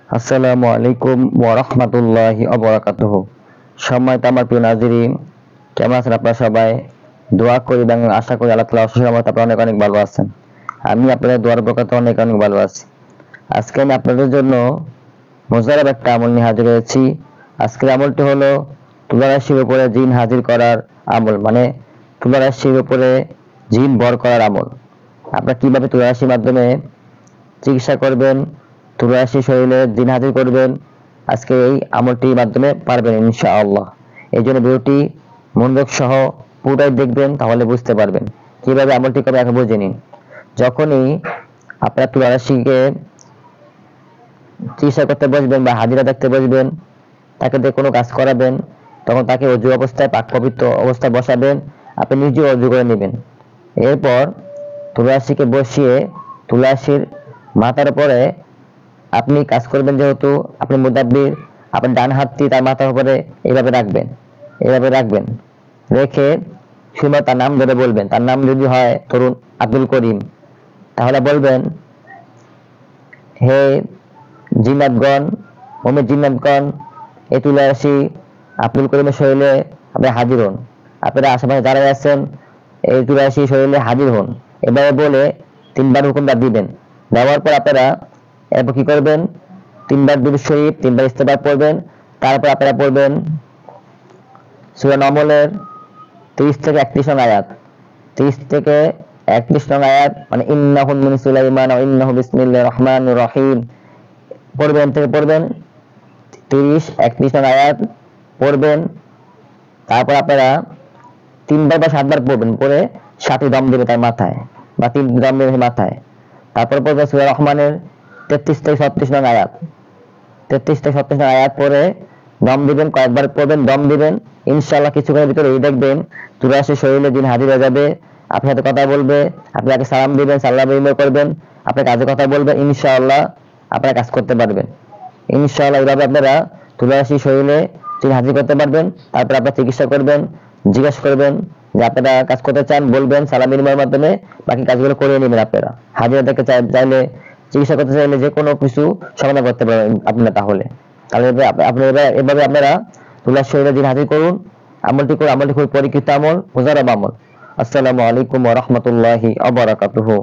আসসালামু আলাইকুম ওয়া রাহমাতুল্লাহি ওয়া বারাকাতুহু। সম্মানিত আমার প্রিয় নাযিরিন, কেমন আছেন আপনারা সবাই? দোয়া করি এবং আশা করি আল্লাহ তাআলার অশেষ রহমতে আপনারা অনেক অনেক ভালো আছেন। আমি আপনাদের দোয়ার বরকতে অনেক অনেক ভালো আছি। আজকে আমি আপনাদের জন্য মুজাররব একটা আমল নিয়ে হাজির হয়েছি। আজকের আমলটি হলো তুলা রাশির উপরে জিন হাজির করার আমল, মানে তুলা রাশির উপরে জিন বর করার আমল। আপনারা কিভাবে তুলা রাশির মাধ্যমে চিকিৎসা করবেন, তুলা রাশি শরীরে জিন হাজির করবেন, আজকে এই আমলটির মাধ্যমে পারবেন ইনশাআল্লাহ। এই জন্য ভিডিওটি মনোযোগ সহ পুরোটাই দেখবেন, তাহলে বুঝতে পারবেন কিভাবে আমলটি করবে। এখন বুঝে নিন। যখনই আপনার তুলা রাশিকে চিকিৎসা করতে বসবেন বা হাজিরা দেখতে বসবেন, তাকে দিয়ে কোনো কাজ করাবেন, তখন তাকে অজু অবস্থায় পাক পবিত্র অবস্থায় বসাবেন। আপনি নিজেও অজু করে নেবেন। এরপর তুলা রাশিকে বসিয়ে তুলা রাশির মাথার উপরে আপনি কাজ করবেন, যেহেতু আপনি মুদাব্বির, আপনি ডান হাতটি তার মাথার উপরে এইভাবে রাখবেন। রেখে শুধু তার নাম ধরে বলবেন। তার নাম যদি হয় ধরুন আব্দুল করিম, তাহলে বলবেন, হে জিন্নাতগণ, জিন্নাতগণ, এই তুলা রাশি আব্দুল করিমের শরীরে আপনি হাজির হন। আপনারা আশেপাশে যারা আছেন এই তুলা রাশি শরীরে হাজির হন। এভাবে বলে 3বার হুকুমটা দিবেন। দেওয়ার পর আপনারা এরপর কি করবেন? 3বার দুরূদ শরীফ, 3বার ইস্তেগফার পড়বেন। তারপর আপনারা পড়বেন সূরা নমলের 30 থেকে 31 নং আয়াত। 30 থেকে 31 নং আয়াত, মানে ইন্নাহু মিন সুলাইমান ওয়া ইন্নাহু বিসমিল্লাহির রহমানির রহিম পড়বেন। থেকে পড়বেন 30, 31 নং আয়াত পড়বেন। তারপর আপনারা 3বার বা 7বার পড়বেন, পড়ে 7টি দম দেবে তার মাথায়, বা 3 দম দেবে মাথায়। তারপর পড়বেন সূরা রহমানের 33 থেকে 36 নং আয়াত। 33 থেকে 36 নং আয়াত পড়ে দম দিবেন, কয়েকবার পড়বেন, দম দিবেন। ইনশাআল্লাহ কিছুক্ষণের ভিতরে এই দেখবেন তুলা রাশির শরীরে জিন হাজির হয়ে যাবে। আপনার সাথে কথা বলবে, আপনি তাকে সালাম দিবেন, সালাম বিনিময় করবেন, আপনার কাজে কথা বলবে। ইনশাআল্লাহ আপনারা কাজ করতে পারবেন। ইনশাআল্লাহ এইভাবে আপনারা তুলা রাশির শরীরে জিন হাজির করতে পারবেন। তারপর আপনারা চিকিৎসা করবেন, জিজ্ঞাসা করবেন যে আপনারা কাজ করতে চান, বলবেন, সালাম বিনিময়ের মাধ্যমে বাকি কাজগুলো করে নেবেন। আপনারা হাজিরা দেখতে চাইলে, চিকিৎসা করতে চাইলে যে কোনো কিছু সমাধান করতে পারবেন আপনারা। তাহলে এভাবে আপনারা তুলা শরীরে জিন হাজির করুন। আমলটি খুব পরীক্ষিত আমল, মুজাররব আমল। আসসালামু আলাইকুম ওয়া রাহমাতুল্লাহি ওয়া বারাকাতুহু।